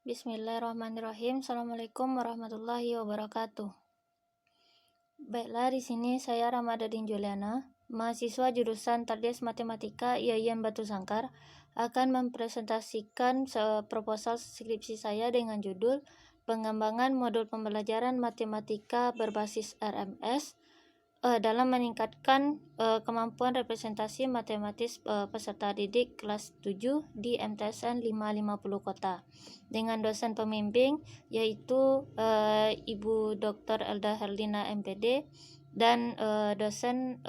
Bismillahirrahmanirrahim. Assalamualaikum warahmatullahi wabarakatuh. Baiklah, di sini saya Ramadadin Juliana, mahasiswa jurusan Tardes Matematika IAIN Batu Sangkar, akan mempresentasikan proposal skripsi saya dengan judul Pengembangan Modul Pembelajaran Matematika Berbasis RMS dalam meningkatkan kemampuan representasi matematis peserta didik kelas 7 di MTSN 550 Kota dengan dosen pembimbing yaitu Ibu Dr. Elda Herlina MPD dan dosen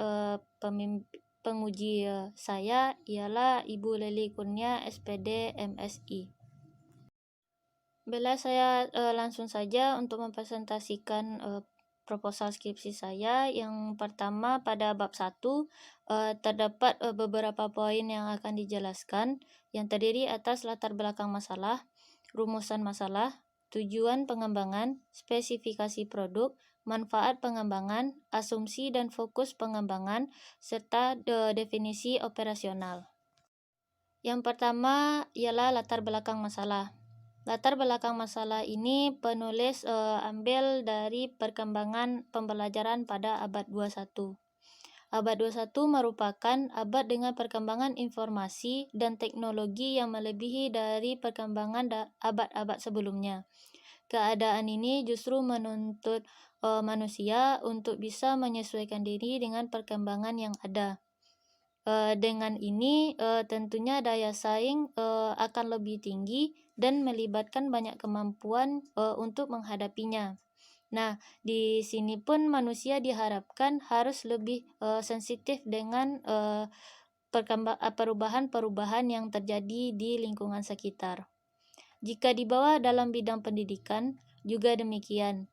penguji saya ialah Ibu Leli Kurnia SPD MSI. Bila saya langsung saja untuk mempresentasikan proposal skripsi saya. Yang pertama, pada bab 1 terdapat beberapa poin yang akan dijelaskan yang terdiri atas latar belakang masalah, rumusan masalah, tujuan pengembangan, spesifikasi produk, manfaat pengembangan, asumsi dan fokus pengembangan, serta definisi operasional. Yang pertama ialah latar belakang masalah. Latar belakang masalah ini penulis ambil dari perkembangan pembelajaran pada abad 21. Abad 21 merupakan abad dengan perkembangan informasi dan teknologi yang melebihi dari perkembangan abad-abad sebelumnya. Keadaan ini justru menuntut manusia untuk bisa menyesuaikan diri dengan perkembangan yang ada. Dengan ini tentunya daya saing akan lebih tinggi dan melibatkan banyak kemampuan untuk menghadapinya. Nah, di sini pun manusia diharapkan harus lebih sensitif dengan perubahan-perubahan yang terjadi di lingkungan sekitar. Jika dibawa dalam bidang pendidikan, juga demikian.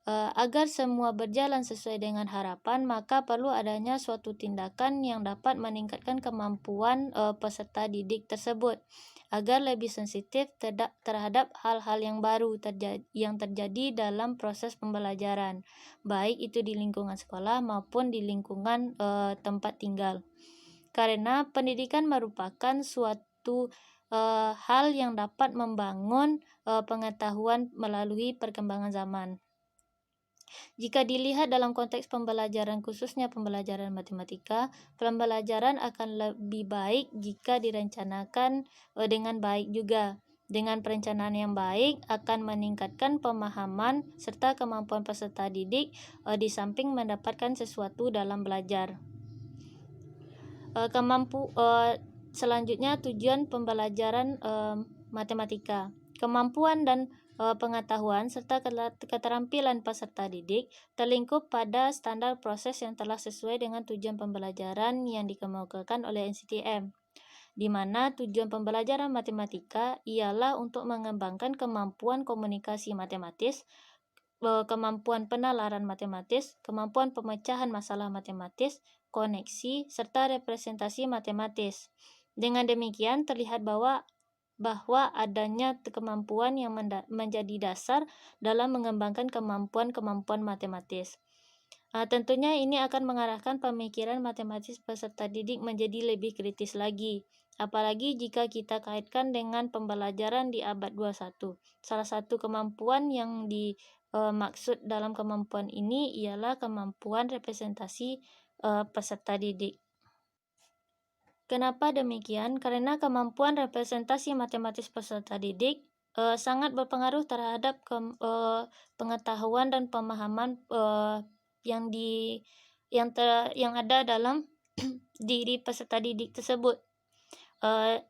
Agar semua berjalan sesuai dengan harapan, maka perlu adanya suatu tindakan yang dapat meningkatkan kemampuan peserta didik tersebut agar lebih sensitif terhadap hal-hal yang baru yang terjadi dalam proses pembelajaran, baik itu di lingkungan sekolah maupun di lingkungan tempat tinggal. Karena pendidikan merupakan suatu hal yang dapat membangun pengetahuan melalui perkembangan zaman. Jika dilihat dalam konteks pembelajaran, khususnya pembelajaran matematika, pembelajaran akan lebih baik jika direncanakan dengan baik juga. Dengan perencanaan yang baik akan meningkatkan pemahaman serta kemampuan peserta didik di samping mendapatkan sesuatu dalam belajar. Selanjutnya, tujuan pembelajaran matematika. Kemampuan dan pengetahuan serta keterampilan peserta didik terlingkup pada standar proses yang telah sesuai dengan tujuan pembelajaran yang dikemukakan oleh NCTM, di mana tujuan pembelajaran matematika ialah untuk mengembangkan kemampuan komunikasi matematis, kemampuan penalaran matematis, kemampuan pemecahan masalah matematis, koneksi, serta representasi matematis. Dengan demikian terlihat bahwa adanya kemampuan yang menjadi dasar dalam mengembangkan kemampuan-kemampuan matematis. Tentunya ini akan mengarahkan pemikiran matematis peserta didik menjadi lebih kritis lagi, apalagi jika kita kaitkan dengan pembelajaran di abad 21. Salah satu kemampuan yang dimaksud dalam kemampuan ini ialah kemampuan representasi peserta didik. Kenapa demikian? Karena kemampuan representasi matematis peserta didik sangat berpengaruh terhadap pengetahuan dan pemahaman yang ada dalam diri peserta didik tersebut. Hal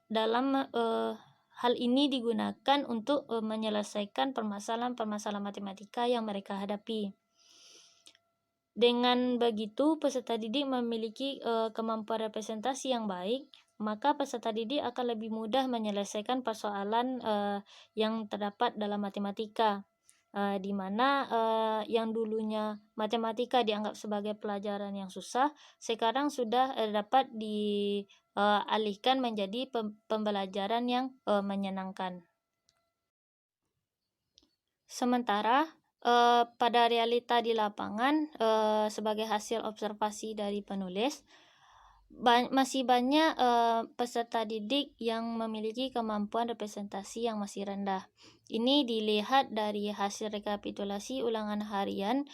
ini digunakan untuk menyelesaikan permasalahan-permasalahan matematika yang mereka hadapi. Dengan begitu, peserta didik memiliki kemampuan representasi yang baik, maka peserta didik akan lebih mudah menyelesaikan persoalan yang terdapat dalam matematika, di mana yang dulunya matematika dianggap sebagai pelajaran yang susah, sekarang sudah dapat dialihkan menjadi pembelajaran yang menyenangkan. Sementara pada realita di lapangan, sebagai hasil observasi dari penulis, masih banyak peserta didik yang memiliki kemampuan representasi yang masih rendah. Ini dilihat dari hasil rekapitulasi ulangan harian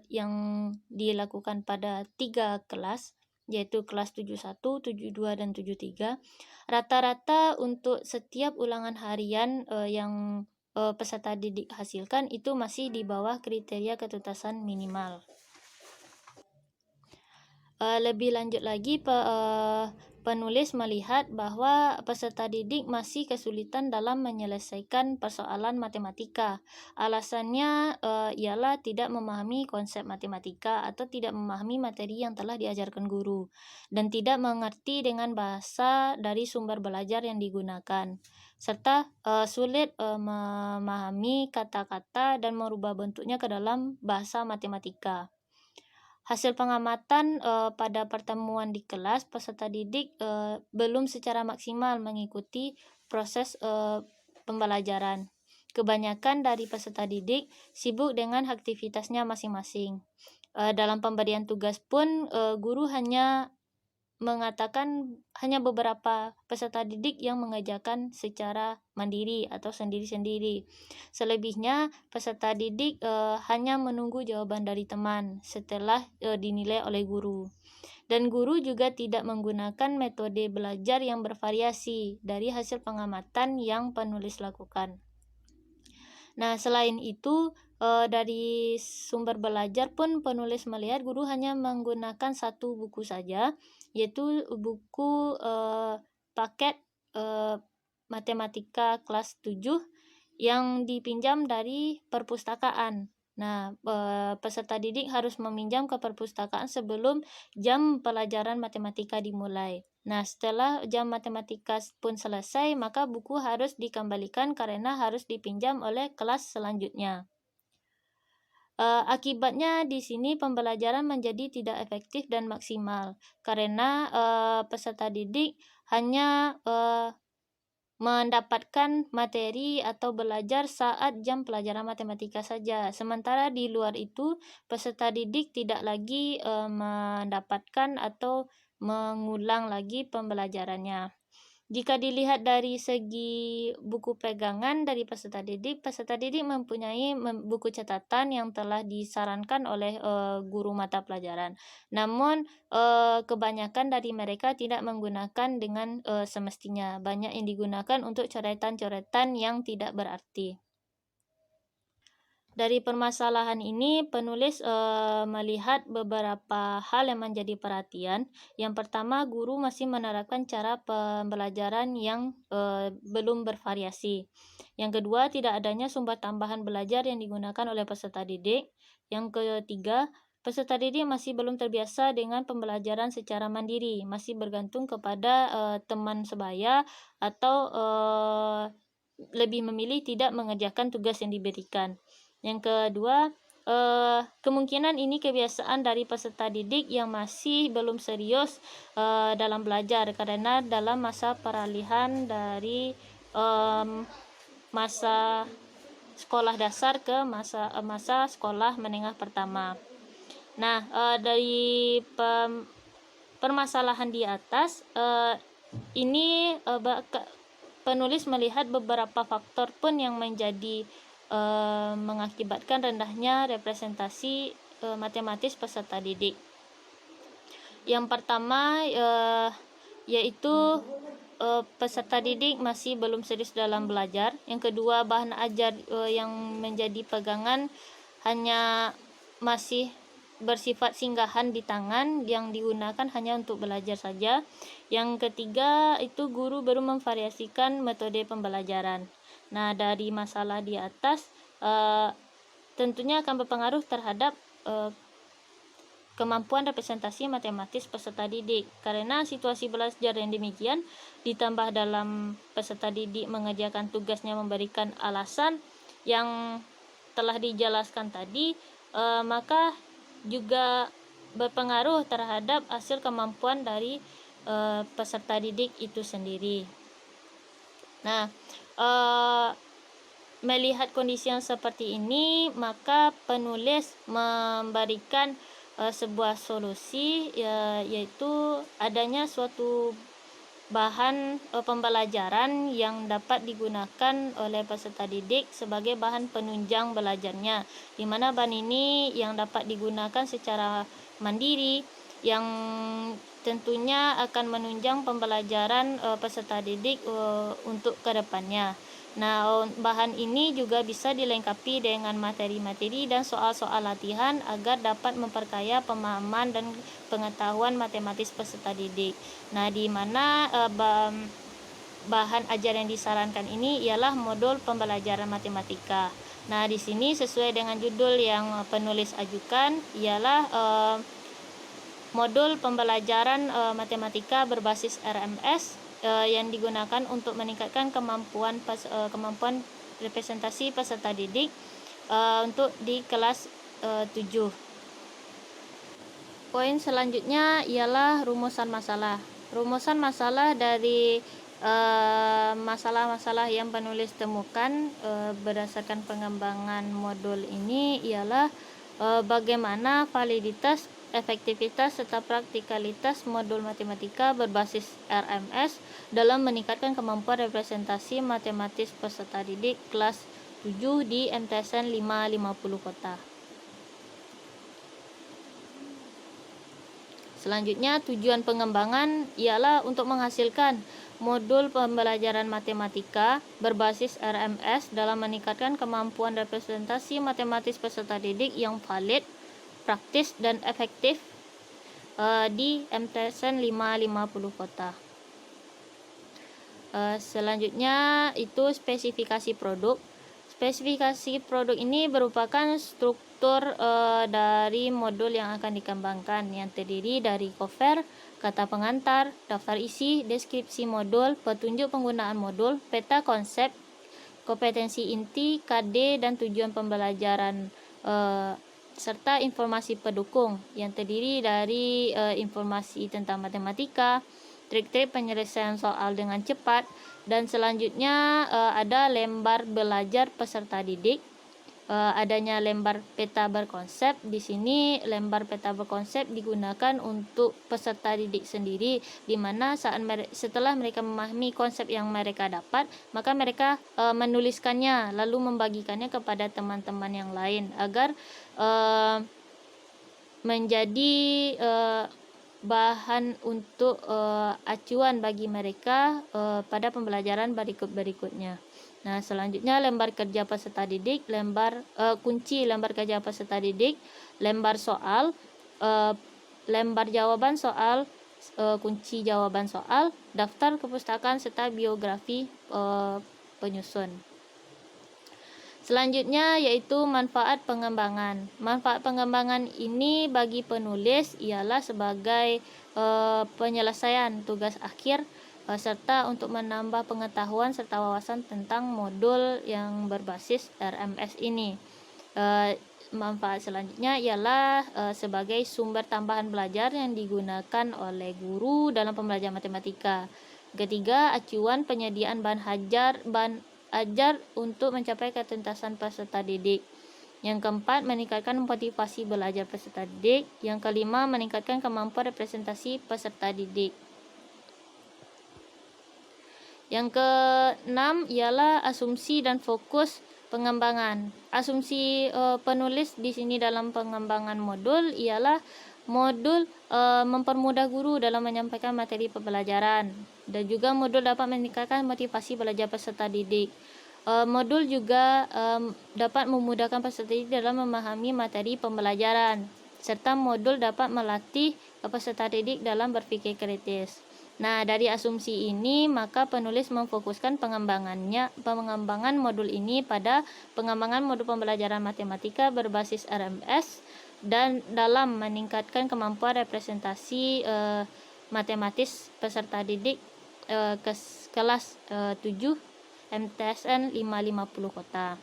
yang dilakukan pada 3 kelas, yaitu kelas 71, 72, dan 73. Rata-rata untuk setiap ulangan harian yang peserta didik hasilkan itu masih di bawah kriteria ketuntasan minimal. Lebih lanjut lagi, penulis melihat bahwa peserta didik masih kesulitan dalam menyelesaikan persoalan matematika. Alasannya ialah tidak memahami konsep matematika atau tidak memahami materi yang telah diajarkan guru, dan tidak mengerti dengan bahasa dari sumber belajar yang digunakan, serta sulit memahami kata-kata dan merubah bentuknya ke dalam bahasa matematika. Hasil pengamatan pada pertemuan di kelas, peserta didik belum secara maksimal mengikuti proses pembelajaran. Kebanyakan dari peserta didik sibuk dengan aktivitasnya masing-masing. Dalam pemberian tugas pun, guru hanya mengatakan hanya beberapa peserta didik yang mengerjakan secara mandiri atau sendiri-sendiri. Selebihnya, peserta didik hanya menunggu jawaban dari teman setelah dinilai oleh guru. Dan guru juga tidak menggunakan metode belajar yang bervariasi dari hasil pengamatan yang penulis lakukan. Nah, selain itu, dari sumber belajar pun penulis melihat guru hanya menggunakan satu buku saja, yaitu buku paket matematika kelas 7 yang dipinjam dari perpustakaan. Nah, peserta didik harus meminjam ke perpustakaan sebelum jam pelajaran matematika dimulai. Nah, setelah jam matematika pun selesai, maka buku harus dikembalikan karena harus dipinjam oleh kelas selanjutnya. Akibatnya di sini pembelajaran menjadi tidak efektif dan maksimal karena peserta didik hanya mendapatkan materi atau belajar saat jam pelajaran matematika saja. Sementara di luar itu, peserta didik tidak lagi mendapatkan atau mengulang lagi pembelajarannya. Jika dilihat dari segi buku pegangan dari peserta didik mempunyai buku catatan yang telah disarankan oleh guru mata pelajaran. Namun kebanyakan dari mereka tidak menggunakan dengan semestinya. Banyak yang digunakan untuk coretan-coretan yang tidak berarti. Dari permasalahan ini, penulis melihat beberapa hal yang menjadi perhatian. Yang pertama, guru masih menerapkan cara pembelajaran yang belum bervariasi. Yang kedua, tidak adanya sumber tambahan belajar yang digunakan oleh peserta didik. Yang ketiga, peserta didik masih belum terbiasa dengan pembelajaran secara mandiri, masih bergantung kepada teman sebaya atau lebih memilih tidak mengerjakan tugas yang diberikan. Yang kedua, kemungkinan ini kebiasaan dari peserta didik yang masih belum serius dalam belajar karena dalam masa peralihan dari masa sekolah dasar ke masa sekolah menengah pertama. Nah, dari permasalahan di atas ini penulis melihat beberapa faktor pun yang menjadi mengakibatkan rendahnya representasi matematis peserta didik. Yang pertama yaitu peserta didik masih belum serius dalam belajar. Yang kedua, bahan ajar yang menjadi pegangan hanya masih bersifat singgahan di tangan yang digunakan hanya untuk belajar saja. Yang ketiga, itu guru baru memvariasikan metode pembelajaran. Nah, dari masalah di atas tentunya akan berpengaruh terhadap kemampuan representasi matematis peserta didik. Karena situasi belajar yang demikian, ditambah dalam peserta didik mengerjakan tugasnya memberikan alasan yang telah dijelaskan tadi, maka juga berpengaruh terhadap hasil kemampuan dari peserta didik itu sendiri. Nah, melihat kondisi yang seperti ini, maka penulis memberikan sebuah solusi, yaitu adanya suatu bahan pembelajaran yang dapat digunakan oleh peserta didik sebagai bahan penunjang belajarnya, di mana bahan ini yang dapat digunakan secara mandiri, yang tentunya akan menunjang pembelajaran peserta didik untuk kedepannya. Nah, bahan ini juga bisa dilengkapi dengan materi-materi dan soal-soal latihan agar dapat memperkaya pemahaman dan pengetahuan matematis peserta didik. Nah, di mana bahan ajar yang disarankan ini ialah modul pembelajaran matematika. Nah, di sini sesuai dengan judul yang penulis ajukan ialah modul pembelajaran matematika berbasis RMS yang digunakan untuk meningkatkan kemampuan representasi peserta didik untuk di kelas 7. Poin selanjutnya ialah rumusan masalah. Rumusan masalah dari masalah-masalah yang penulis temukan berdasarkan pengembangan modul ini ialah bagaimana validitas, efektivitas, serta praktikalitas modul matematika berbasis RMS dalam meningkatkan kemampuan representasi matematis peserta didik kelas 7 di MTSN 550 Kota. Selanjutnya, tujuan pengembangan ialah untuk menghasilkan modul pembelajaran matematika berbasis RMS dalam meningkatkan kemampuan representasi matematis peserta didik yang valid, praktis, dan efektif di MTSN 550 Kota. Selanjutnya itu spesifikasi produk. Spesifikasi produk ini merupakan struktur dari modul yang akan dikembangkan, yang terdiri dari cover, kata pengantar, daftar isi, deskripsi modul, petunjuk penggunaan modul, peta konsep, kompetensi inti, KD, dan tujuan pembelajaran, serta informasi pendukung yang terdiri dari informasi tentang matematika, trik-trik penyelesaian soal dengan cepat, dan selanjutnya ada lembar belajar peserta didik. Adanya lembar peta berkonsep. Di sini lembar peta berkonsep digunakan untuk peserta didik sendiri, di mana setelah mereka memahami konsep yang mereka dapat, maka mereka menuliskannya lalu membagikannya kepada teman-teman yang lain agar menjadi bahan untuk acuan bagi mereka pada pembelajaran berikutnya. Nah, selanjutnya lembar kerja peserta didik, kunci lembar kerja peserta didik, lembar soal, lembar jawaban soal, kunci jawaban soal, daftar kepustakaan, serta biografi penyusun. Selanjutnya yaitu manfaat pengembangan. Manfaat pengembangan ini bagi penulis ialah sebagai penyelesaian tugas akhir serta untuk menambah pengetahuan serta wawasan tentang modul yang berbasis RMS ini. Manfaat selanjutnya ialah sebagai sumber tambahan belajar yang digunakan oleh guru dalam pembelajaran matematika. Ketiga, acuan penyediaan bahan ajar untuk mencapai ketuntasan peserta didik. Yang keempat, meningkatkan motivasi belajar peserta didik. Yang kelima, meningkatkan kemampuan representasi peserta didik. Yang keenam ialah asumsi dan fokus pengembangan. Asumsi penulis di sini dalam pengembangan modul ialah modul mempermudah guru dalam menyampaikan materi pembelajaran, dan juga modul dapat meningkatkan motivasi belajar peserta didik. Modul juga dapat memudahkan peserta didik dalam memahami materi pembelajaran, serta modul dapat melatih peserta didik dalam berpikir kritis. Nah, dari asumsi ini maka penulis memfokuskan pengembangan modul ini pada pengembangan modul pembelajaran matematika berbasis RMS dan dalam meningkatkan kemampuan representasi matematis peserta didik kelas 7 MTSN 550 Kota.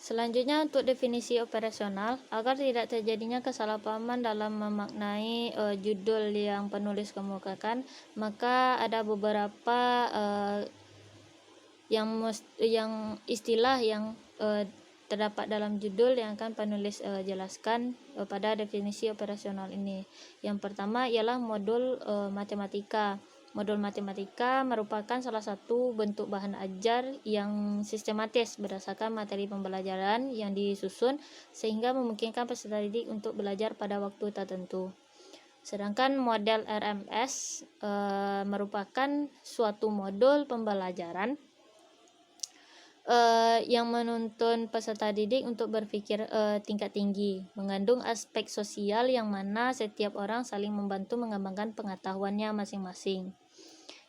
Selanjutnya untuk definisi operasional, agar tidak terjadinya kesalahpahaman dalam memaknai judul yang penulis kemukakan, maka ada beberapa yang istilah yang terdapat dalam judul yang akan penulis jelaskan pada definisi operasional ini. Yang pertama ialah modul matematika. Modul matematika merupakan salah satu bentuk bahan ajar yang sistematis berdasarkan materi pembelajaran yang disusun sehingga memungkinkan peserta didik untuk belajar pada waktu tertentu. Sedangkan model RMS merupakan suatu modul pembelajaran yang menuntun peserta didik untuk berpikir tingkat tinggi, mengandung aspek sosial yang mana setiap orang saling membantu mengembangkan pengetahuannya masing-masing.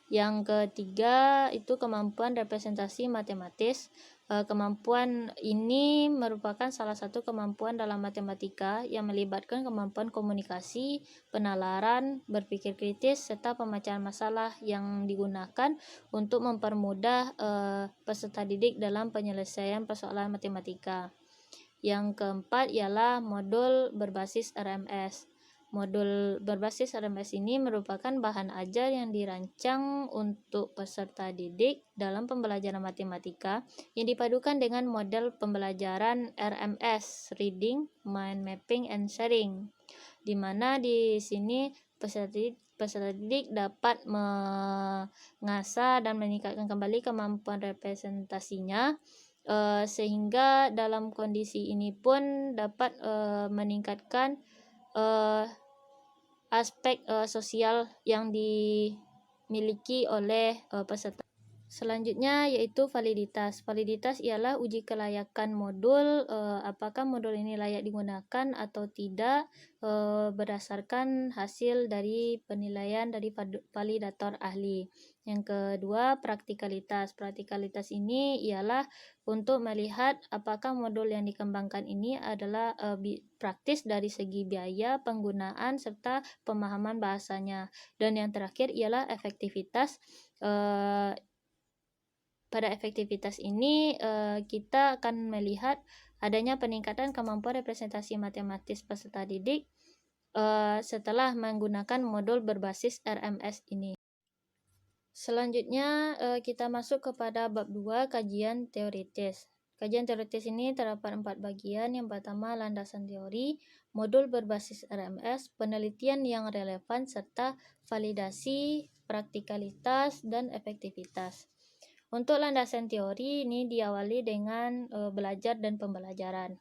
Yang ketiga itu kemampuan representasi matematis. Kemampuan ini merupakan salah satu kemampuan dalam matematika yang melibatkan kemampuan komunikasi, penalaran, berpikir kritis, serta pemecahan masalah yang digunakan untuk mempermudah peserta didik dalam penyelesaian persoalan matematika. Yang keempat ialah modul berbasis RMS. Modul berbasis RMS ini merupakan bahan ajar yang dirancang untuk peserta didik dalam pembelajaran matematika yang dipadukan dengan model pembelajaran RMS, Reading, Mind Mapping, and Sharing, di mana di sini peserta didik dapat mengasah dan meningkatkan kembali kemampuan representasinya, sehingga dalam kondisi ini pun dapat meningkatkan aspek sosial yang dimiliki oleh peserta. Selanjutnya yaitu validitas. Validitas ialah uji kelayakan modul, apakah modul ini layak digunakan atau tidak berdasarkan hasil dari penilaian dari validator ahli. Yang kedua, praktikalitas. Praktikalitas ini ialah untuk melihat apakah modul yang dikembangkan ini adalah praktis dari segi biaya, penggunaan, serta pemahaman bahasanya. Dan yang terakhir ialah efektivitas. Pada efektivitas ini kita akan melihat adanya peningkatan kemampuan representasi matematis peserta didik setelah menggunakan modul berbasis RMS ini. Selanjutnya kita masuk kepada bab 2, kajian teoritis. Kajian teoritis ini terdapat 4 bagian. Yang pertama, landasan teori, modul berbasis RMS, penelitian yang relevan, serta validasi, praktikalitas, dan efektivitas. Untuk landasan teori ini diawali dengan belajar dan pembelajaran.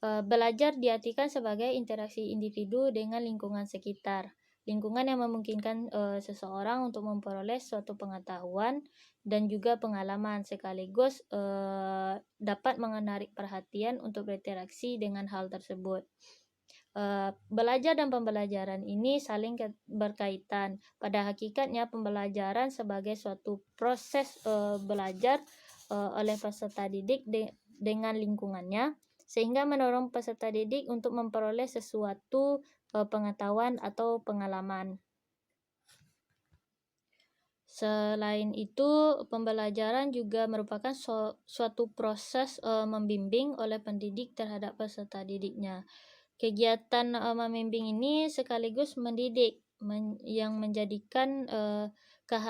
Belajar diartikan sebagai interaksi individu dengan lingkungan sekitar. Lingkungan yang memungkinkan seseorang untuk memperoleh suatu pengetahuan dan juga pengalaman sekaligus dapat menarik perhatian untuk berinteraksi dengan hal tersebut. Belajar dan pembelajaran ini saling berkaitan. Pada hakikatnya pembelajaran sebagai suatu proses belajar oleh peserta didik dengan lingkungannya, sehingga mendorong peserta didik untuk memperoleh sesuatu pengetahuan atau pengalaman. Selain itu, pembelajaran juga merupakan suatu proses membimbing oleh pendidik terhadap peserta didiknya. Kegiatan membimbing ini sekaligus mendidik yang menjadikan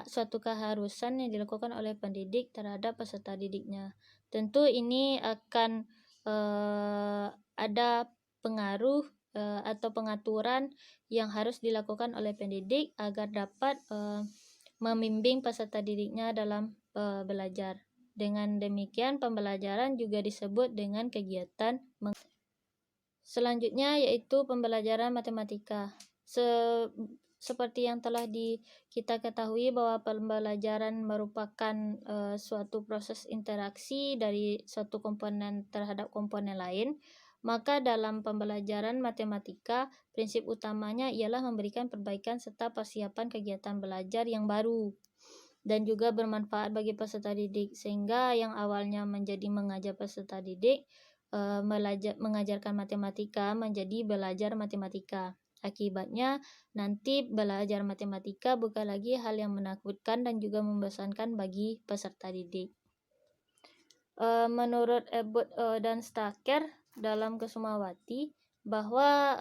suatu keharusan yang dilakukan oleh pendidik terhadap peserta didiknya. Tentu ini akan ada pengaruh atau pengaturan yang harus dilakukan oleh pendidik agar dapat membimbing peserta didiknya dalam belajar. Dengan demikian, pembelajaran juga disebut dengan kegiatan. Selanjutnya yaitu pembelajaran matematika. Seperti yang telah kita ketahui bahwa pembelajaran merupakan suatu proses interaksi dari suatu komponen terhadap komponen lain, maka dalam pembelajaran matematika prinsip utamanya ialah memberikan perbaikan serta persiapan kegiatan belajar yang baru dan juga bermanfaat bagi peserta didik, sehingga yang awalnya menjadi mengajar peserta didik mengajarkan matematika menjadi belajar matematika. Akibatnya nanti belajar matematika bukan lagi hal yang menakutkan dan juga membosankan bagi peserta didik. Menurut Abbott dan Stacker dalam Kesumawati, bahwa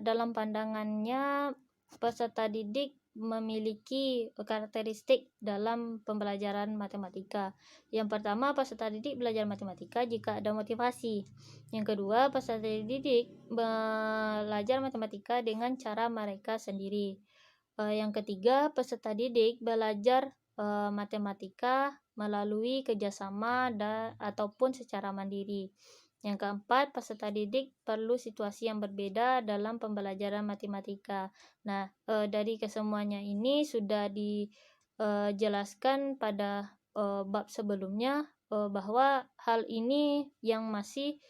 dalam pandangannya peserta didik memiliki karakteristik dalam pembelajaran matematika. Yang pertama, peserta didik belajar matematika jika ada motivasi. Yang kedua, peserta didik belajar matematika dengan cara mereka sendiri. Yang ketiga, peserta didik belajar matematika melalui kerjasama ataupun secara mandiri. Yang keempat, peserta didik perlu situasi yang berbeda dalam pembelajaran matematika. Nah, dari kesemuanya ini sudah dijelaskan pada bab sebelumnya, bahwa hal ini yang masih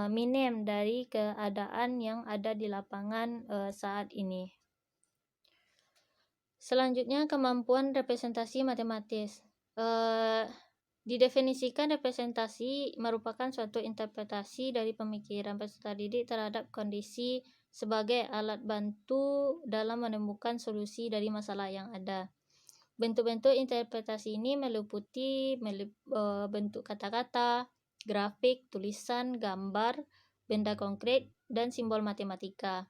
minim dari keadaan yang ada di lapangan saat ini. Selanjutnya, kemampuan representasi matematis. Didefinisikan representasi merupakan suatu interpretasi dari pemikiran peserta didik terhadap kondisi sebagai alat bantu dalam menemukan solusi dari masalah yang ada. Bentuk-bentuk interpretasi ini meliputi bentuk kata-kata, grafik, tulisan, gambar, benda konkret, dan simbol matematika.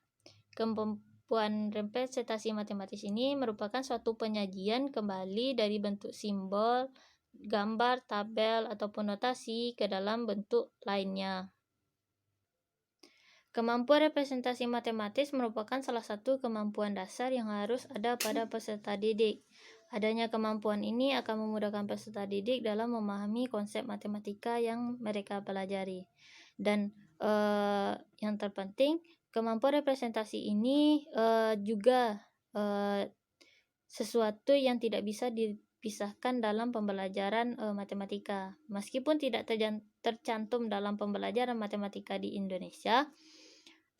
Kemampuan representasi matematis ini merupakan suatu penyajian kembali dari bentuk simbol, gambar, tabel, ataupun notasi ke dalam bentuk lainnya. Kemampuan representasi matematis merupakan salah satu kemampuan dasar yang harus ada pada peserta didik. Adanya kemampuan ini akan memudahkan peserta didik dalam memahami konsep matematika yang mereka pelajari. Dan yang terpenting, kemampuan representasi ini juga sesuatu yang tidak bisa dipisahkan dalam pembelajaran matematika. Meskipun tidak tercantum dalam pembelajaran matematika di Indonesia,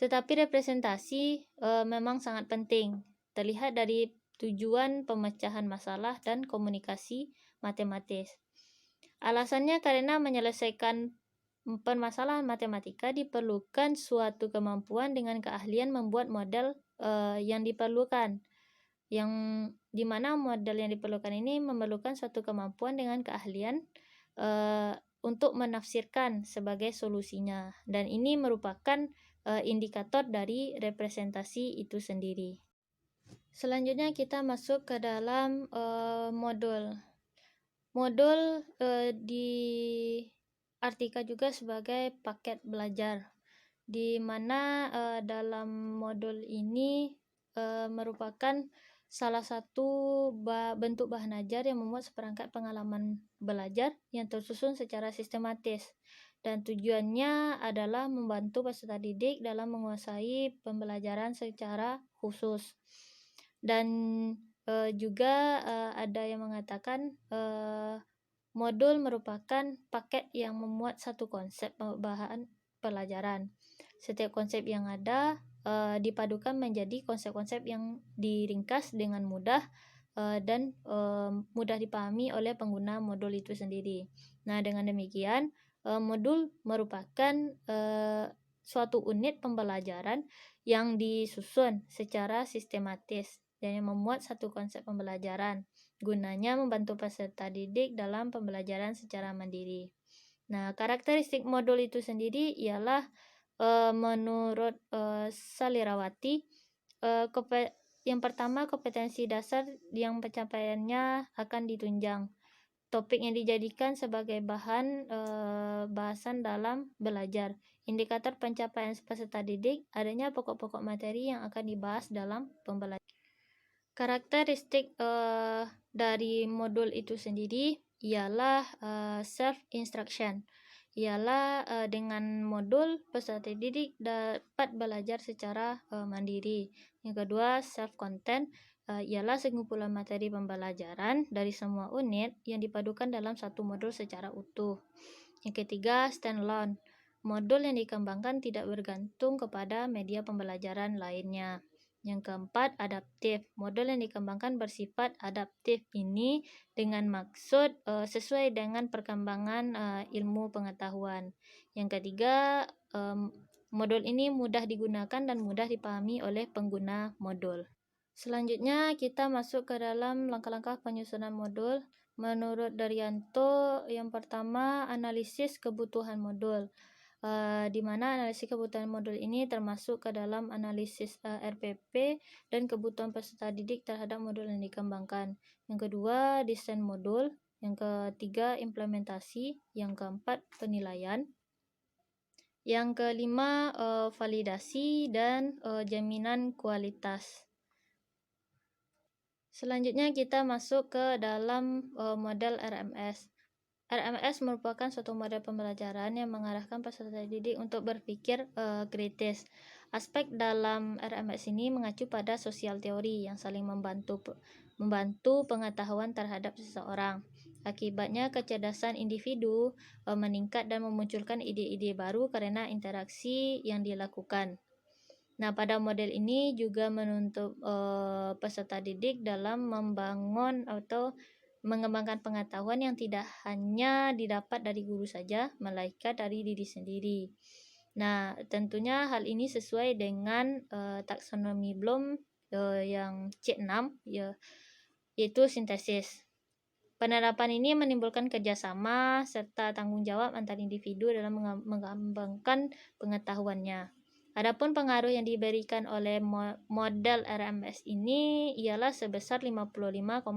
tetapi representasi memang sangat penting. Terlihat dari tujuan pemecahan masalah dan komunikasi matematis. Alasannya karena menyelesaikan permasalahan matematika diperlukan suatu kemampuan dengan keahlian membuat model yang diperlukan. Yang dimana model yang diperlukan ini memerlukan suatu kemampuan dengan keahlian untuk menafsirkan sebagai solusinya. Dan ini merupakan indikator dari representasi itu sendiri. Selanjutnya kita masuk ke dalam modul. Modul diartikan juga sebagai paket belajar, di mana dalam modul ini merupakan salah satu bentuk bahan ajar yang memuat seperangkat pengalaman belajar yang tersusun secara sistematis, dan tujuannya adalah membantu peserta didik dalam menguasai pembelajaran secara khusus. Dan juga ada yang mengatakan modul merupakan paket yang memuat satu konsep bahan pelajaran. Setiap konsep yang ada dipadukan menjadi konsep-konsep yang diringkas dengan mudah dan mudah dipahami oleh pengguna modul itu sendiri. Nah, dengan demikian modul merupakan suatu unit pembelajaran yang disusun secara sistematis dan yang memuat satu konsep pembelajaran. Gunanya membantu peserta didik dalam pembelajaran secara mandiri. Nah, karakteristik modul itu sendiri ialah menurut Salirawati, yang pertama, kompetensi dasar yang pencapaiannya akan ditunjang. Topik yang dijadikan sebagai bahan bahasan dalam belajar. Indikator pencapaian peserta didik, adanya pokok-pokok materi yang akan dibahas dalam pembelajaran. Karakteristik dari modul itu sendiri ialah self-instruction. Ialah dengan modul peserta didik dapat belajar secara mandiri. Yang kedua, self-content ialah sekumpulan materi pembelajaran dari semua unit yang dipadukan dalam satu modul secara utuh. Yang ketiga, standalone. Modul yang dikembangkan tidak bergantung kepada media pembelajaran lainnya. Yang keempat, adaptif. Modul yang dikembangkan bersifat adaptif ini dengan maksud sesuai dengan perkembangan ilmu pengetahuan. Yang ketiga, modul ini mudah digunakan dan mudah dipahami oleh pengguna modul. Selanjutnya kita masuk ke dalam langkah-langkah penyusunan modul. Menurut Daryanto, yang pertama, analisis kebutuhan modul. di mana analisis kebutuhan modul ini termasuk ke dalam analisis RPP dan kebutuhan peserta didik terhadap modul yang dikembangkan. Yang kedua, desain modul. Yang ketiga, implementasi. Yang keempat, penilaian. Yang kelima, validasi dan jaminan kualitas. Selanjutnya kita masuk ke dalam model RMS. RMS merupakan suatu model pembelajaran yang mengarahkan peserta didik untuk berpikir kritis. Aspek dalam RMS ini mengacu pada sosial teori yang saling membantu pengetahuan terhadap seseorang. Akibatnya kecerdasan individu meningkat dan memunculkan ide-ide baru karena interaksi yang dilakukan. Nah, pada model ini juga menuntut peserta didik dalam membangun atau mengembangkan pengetahuan yang tidak hanya didapat dari guru saja, melainkan dari diri sendiri. Nah, tentunya hal ini sesuai dengan taksonomi Bloom yang C6, yaitu sintesis. Penerapan ini menimbulkan kerjasama serta tanggung jawab antar individu dalam mengembangkan pengetahuannya. Adapun pengaruh yang diberikan oleh model RMS ini ialah sebesar 55,6%,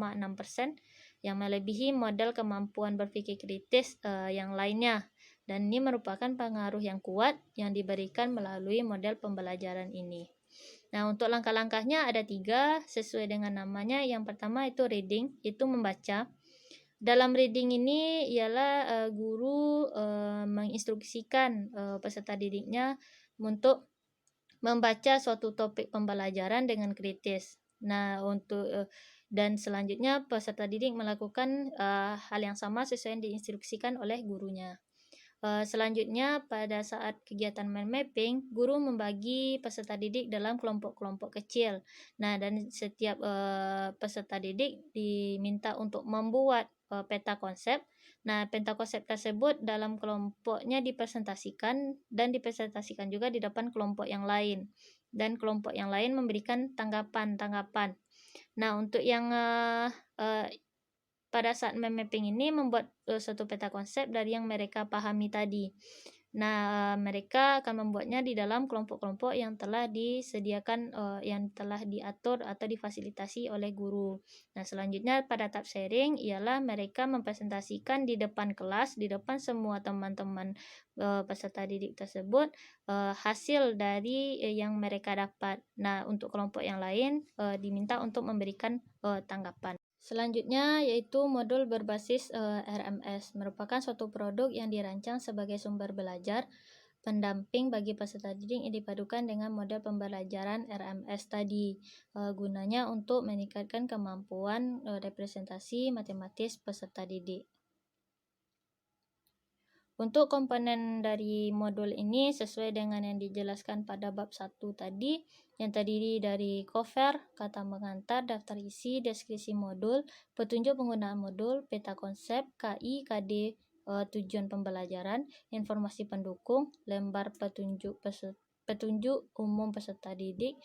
yang melebihi model kemampuan berpikir kritis yang lainnya. Dan ini merupakan pengaruh yang kuat yang diberikan melalui model pembelajaran ini. Nah, untuk langkah-langkahnya ada 3 sesuai dengan namanya. Yang pertama itu reading, itu membaca. Dalam reading ini ialah guru menginstruksikan peserta didiknya untuk membaca suatu topik pembelajaran dengan kritis. Nah, dan selanjutnya peserta didik melakukan hal yang sama sesuai yang diinstruksikan oleh gurunya. Selanjutnya pada saat kegiatan mind mapping, guru membagi peserta didik dalam kelompok-kelompok kecil. Nah, dan setiap peserta didik diminta untuk membuat peta konsep. Nah, peta konsep tersebut dalam kelompoknya dipresentasikan dan dipresentasikan juga di depan kelompok yang lain. Dan kelompok yang lain memberikan tanggapan-tanggapan. Nah, untuk yang pada saat mapping ini membuat suatu peta konsep dari yang mereka pahami tadi. Nah, mereka akan membuatnya di dalam kelompok-kelompok yang telah disediakan, yang telah diatur atau difasilitasi oleh guru. Nah, selanjutnya pada tahap sharing ialah mereka mempresentasikan di depan kelas, di depan semua teman-teman peserta didik tersebut, hasil dari yang mereka dapat. Nah, untuk kelompok yang lain diminta untuk memberikan tanggapan. Selanjutnya yaitu modul berbasis RMS, merupakan suatu produk yang dirancang sebagai sumber belajar pendamping bagi peserta didik yang dipadukan dengan model pembelajaran RMS tadi. Gunanya untuk meningkatkan kemampuan representasi matematis peserta didik. Untuk komponen dari modul ini sesuai dengan yang dijelaskan pada bab 1 tadi, yang terdiri dari cover, kata pengantar, daftar isi, deskripsi modul, petunjuk penggunaan modul, peta konsep, KI, KD, tujuan pembelajaran, informasi pendukung, lembar petunjuk umum peserta didik,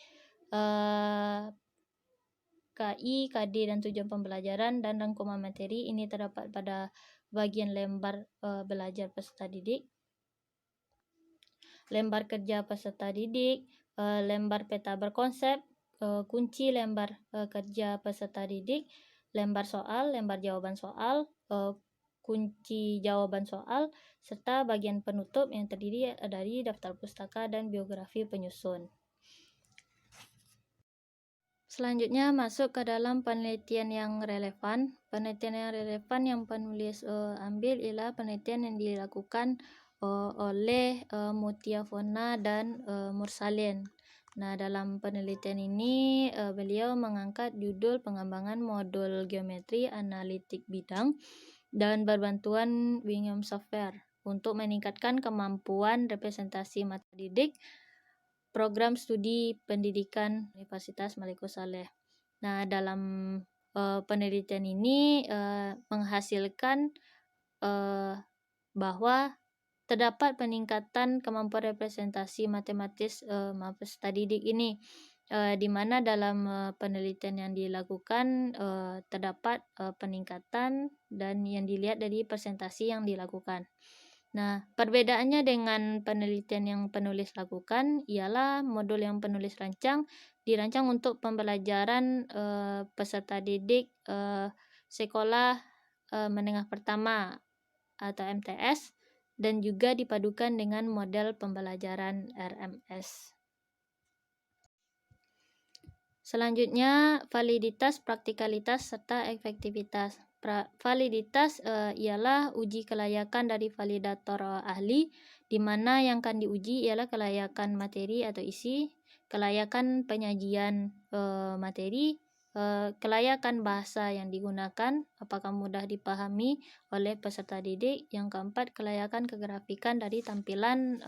KI, KD, dan tujuan pembelajaran, dan rangkuman materi ini terdapat pada bagian lembar belajar peserta didik, lembar kerja peserta didik, lembar peta berkonsep, kunci lembar kerja peserta didik, lembar soal, lembar jawaban soal, kunci jawaban soal, serta bagian penutup yang terdiri dari daftar pustaka dan biografi penyusun. Selanjutnya masuk ke dalam penelitian yang relevan. Penelitian yang relevan yang penulis ambil ialah penelitian yang dilakukan oleh Mutia Fona dan Mursalin. Nah, dalam penelitian ini beliau mengangkat judul pengembangan modul geometri analitik bidang dan berbantuan Wingham Software untuk meningkatkan kemampuan representasi materi didik program studi pendidikan Universitas Malikus Saleh. Nah, dalam penelitian ini menghasilkan bahwa terdapat peningkatan kemampuan representasi matematis peserta didik ini, di mana dalam penelitian yang dilakukan terdapat peningkatan dan yang dilihat dari presentasi yang dilakukan. Nah, perbedaannya dengan penelitian yang penulis lakukan ialah modul yang penulis rancang dirancang untuk pembelajaran peserta didik sekolah menengah pertama atau MTS dan juga dipadukan dengan model pembelajaran RMS. Selanjutnya, validitas, praktikalitas, serta efektivitas. Validitas ialah uji kelayakan dari validator ahli, di mana yang akan diuji ialah kelayakan materi atau isi, kelayakan penyajian materi, kelayakan bahasa yang digunakan, apakah mudah dipahami oleh peserta didik. Yang keempat, kelayakan kegrafikan dari tampilan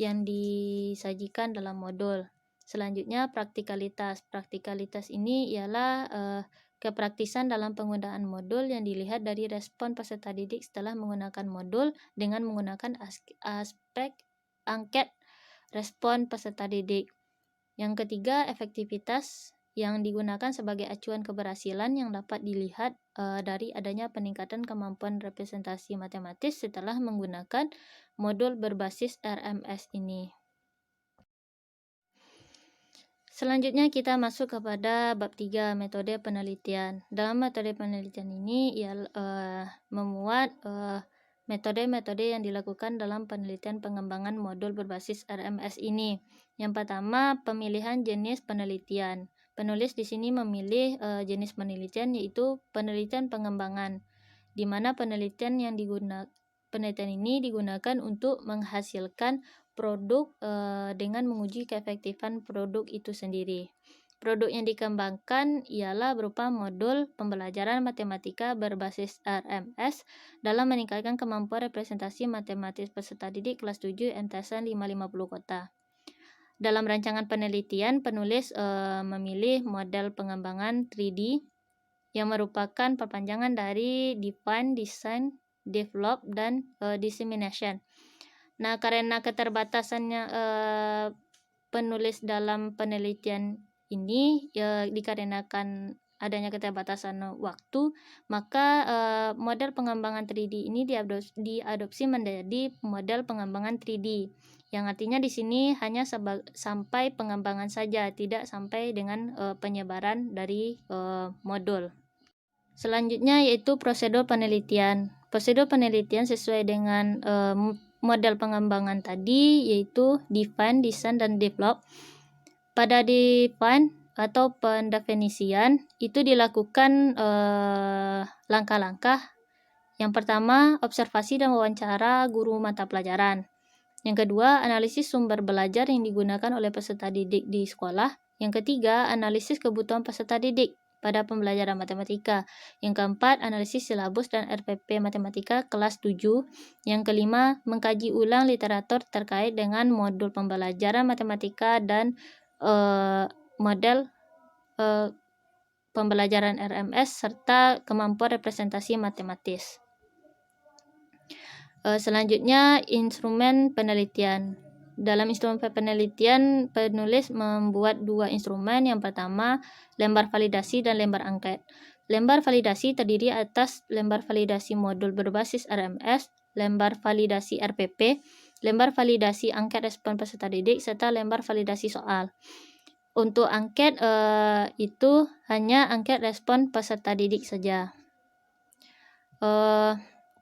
yang disajikan dalam modul. Selanjutnya, praktikalitas. Praktikalitas ini ialah kepraktisan dalam penggunaan modul yang dilihat dari respon peserta didik setelah menggunakan modul dengan menggunakan aspek angket respon peserta didik. Yang ketiga, efektivitas yang digunakan sebagai acuan keberhasilan yang dapat dilihat dari adanya peningkatan kemampuan representasi matematis setelah menggunakan modul berbasis RMS ini. Selanjutnya kita masuk kepada bab 3, metode penelitian. Dalam metode penelitian ini ia memuat metode-metode yang dilakukan dalam penelitian pengembangan modul berbasis RMS ini. Yang pertama, pemilihan jenis penelitian. Penulis di sini memilih jenis penelitian yaitu penelitian pengembangan, di mana penelitian ini digunakan untuk menghasilkan produk dengan menguji keefektifan produk itu sendiri. Produk yang dikembangkan ialah berupa modul pembelajaran matematika berbasis RMS dalam meningkatkan kemampuan representasi matematis peserta didik kelas 7 MTSN 550 kota. Dalam rancangan penelitian, penulis memilih model pengembangan 3D yang merupakan perpanjangan dari define, design, develop, dan dissemination. Nah, karena keterbatasannya penulis dalam penelitian ini dikarenakan adanya keterbatasan waktu, maka model pengembangan 3D ini diadopsi menjadi model pengembangan 3D, yang artinya di sini hanya sampai pengembangan saja, tidak sampai dengan penyebaran dari modul. Selanjutnya yaitu prosedur penelitian. Prosedur penelitian sesuai dengan model pengembangan tadi yaitu define, design, dan develop. Pada define atau pendefinisian itu dilakukan langkah-langkah. Yang pertama, observasi dan wawancara guru mata pelajaran. Yang kedua, analisis sumber belajar yang digunakan oleh peserta didik di sekolah. Yang ketiga, analisis kebutuhan peserta didik pada pembelajaran matematika. Yang keempat, analisis silabus dan RPP matematika kelas 7. Yang kelima, mengkaji ulang literatur terkait dengan modul pembelajaran matematika dan model pembelajaran RMS serta kemampuan representasi matematis. Selanjutnya, instrumen penelitian. Dalam instrumen penelitian, penulis membuat dua instrumen. Yang pertama, lembar validasi dan lembar angket. Lembar validasi terdiri atas lembar validasi modul berbasis RMS, lembar validasi RPP, lembar validasi angket respon peserta didik, serta lembar validasi soal. Untuk angket itu hanya angket respon peserta didik saja.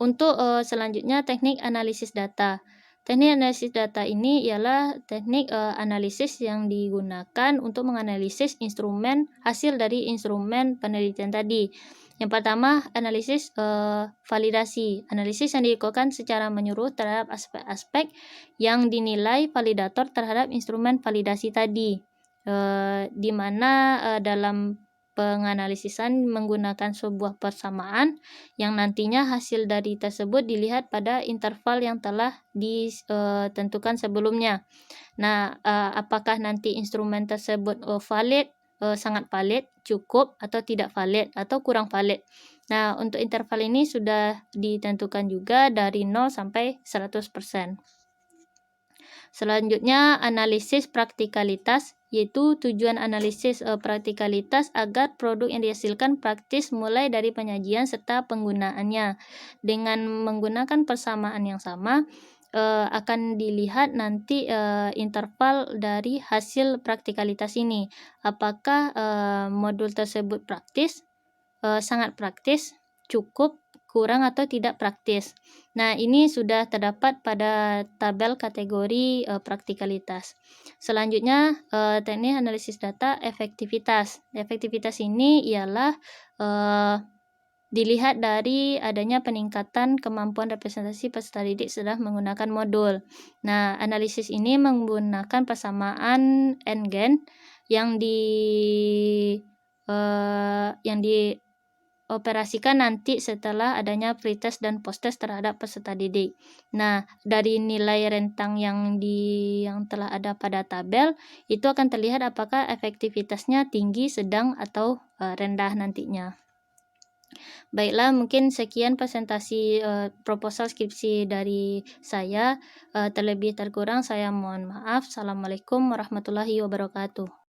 Untuk selanjutnya, teknik analisis data. Teknik analisis data ini ialah teknik analisis yang digunakan untuk menganalisis instrumen hasil dari instrumen penelitian tadi. Yang pertama, analisis validasi. Analisis yang dilakukan secara menyeluruh terhadap aspek-aspek yang dinilai validator terhadap instrumen validasi tadi, di mana dalam penganalisisan menggunakan sebuah persamaan yang nantinya hasil dari tersebut dilihat pada interval yang telah ditentukan sebelumnya. Nah, apakah nanti instrumen tersebut valid, sangat valid, cukup, atau tidak valid, atau kurang valid. Nah, untuk interval ini sudah ditentukan juga dari 0 sampai 100%. Selanjutnya, analisis praktikalitas yaitu tujuan analisis praktikalitas agar produk yang dihasilkan praktis mulai dari penyajian serta penggunaannya. Dengan menggunakan persamaan yang sama, akan dilihat nanti interval dari hasil praktikalitas ini. Apakah modul tersebut praktis, sangat praktis, cukup, kurang atau tidak praktis. Nah, ini sudah terdapat pada tabel kategori praktikalitas. Selanjutnya, teknik analisis data efektivitas. Efektivitas ini ialah dilihat dari adanya peningkatan kemampuan representasi peserta didik setelah menggunakan modul. Nah, analisis ini menggunakan persamaan n-gen yang dioperasikan nanti setelah adanya pretest dan posttest terhadap peserta didik. Nah, dari nilai rentang yang telah ada pada tabel itu akan terlihat apakah efektivitasnya tinggi, sedang atau rendah nantinya. Baiklah, mungkin sekian presentasi proposal skripsi dari saya. Terlebih terkurang saya mohon maaf. Assalamualaikum warahmatullahi wabarakatuh.